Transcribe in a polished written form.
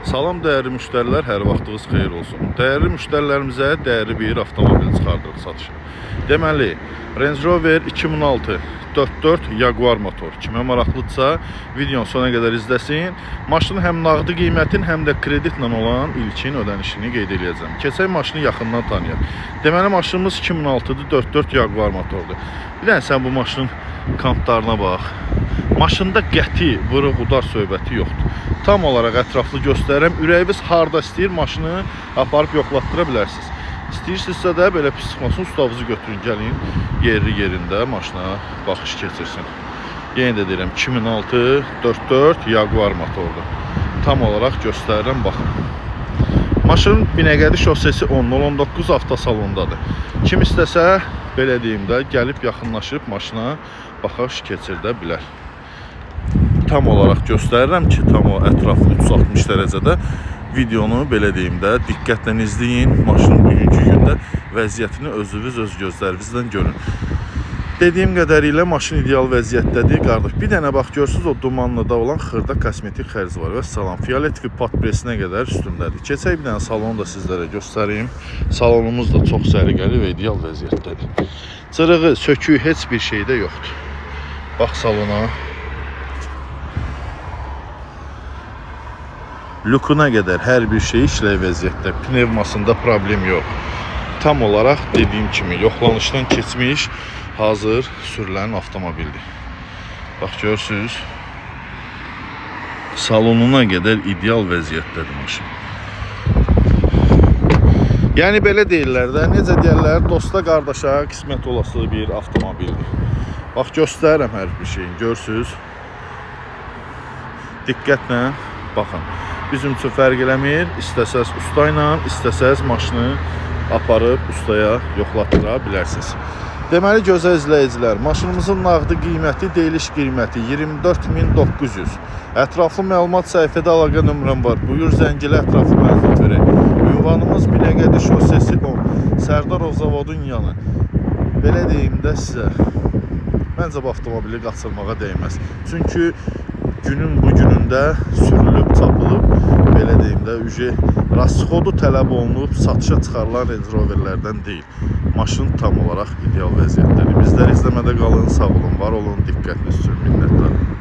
Salam dəyərli müştərilər, hər vaxtınız xeyir olsun. Dəyərli müştərilərimizə dəyərli bir avtomobil çıxardıq satışa. Deməli, Range Rover 2006 4.4 Jaguar motor. Kimə maraqlıdırsa, videonun sonuna qədər izləsin. Maşının həm nağdı qiymətin, həm də kreditlə olan ilkin ödənişini qeyd edəcəm. Keçək maşını yaxından tanıyaq. Deməli, maşınımız 2006-dır, 4.4 Jaguar motordur. Bir dənə sən bu maşının kamplarına bax. Maşında qəti, vırıq-udar söhbəti yoxdur. Tam olaraq ətraflı göstərirəm. Ürəyiniz harda istəyir, maşını aparıb yoxlatdıra bilərsiniz. İstəyirsinizsə də belə pis çıxmasın, ustavızı götürün, gəlin yerində maşına baxış keçirsin. Yenə də deyirəm, 2006 4.4 Jaguar motordur. Tam olaraq göstərirəm, baxın. Maşının Binəqədi şosesi 10.19 avtosalondadır. Kim istəsə, belə deyim də, gəlib yaxınlaşıb maşına baxış keçirdə bilər. Tam olaraq göstərirəm ki, tam o ətraflı 360 dərəcədə videonu belə deyim də diqqətlə izləyin. Maşının bugünkü gündə vəziyyətini özünüz öz gözlərinizlə görün. Dediyim qədərilə maşın ideal vəziyyətdədir. Qardaş, bir dənə bax görürsünüz o dumanlıda olan xırda kosmetik xərc var və salam. Fiolet və pat presinə qədər üstündədir. Keçək bir dənə salonu da sizlərə göstəreyim. Salonumuz da çox səliqəli və ideal vəziyyətdədir. Cırığı, söküyü heç bir şeydə yoxdur. Bax salona. Lükuna qədər hər bir şey işləy vəziyyətdə. Pnevmasında problem yox. Tam olaraq dediyim kimi yoxlanışdan keçmiş, hazır sürülən avtomobildir. Bax görürsünüz. Salonuna qədər ideal vəziyyətdədir maşın. Yəni belə deyirlər də, necə deyirlər, dosta qardaşa qismət olası bir avtomobildir. Bax göstərirəm hər bir şeyin, görürsünüz. Diqqətlə baxın. Bizim üçün fərq eləmir. İstəsəz usta ilə, istəsəz maşını aparıb ustaya yoxlatdıra bilərsiniz. Deməli, gözəl izləyicilər, maşınımızın nağdı qiyməti, deyiliş qiyməti 24.900. Ətraflı məlumat səhifədə əlaqə nömrəm var. Buyur zəngilə ətraflı məlumat verək. Ünvanımız Binəqədi şosesi 10. Sərdarov zavodun yanı. Belə deyim də sizə, məncə bu avtomobili qaçırmağa dəyməz. Çünki günün bu günündə sürülüb, çapılıb, belə deyim də, rasxodu tələb olunub, satışa çıxarılan Range Roverlərdən deyil. Maşın tam olaraq ideal vəziyyətdədir. Bizləri izləmədə qalın, sağ olun, var olun, diqqətiniz üçün minnətdarım.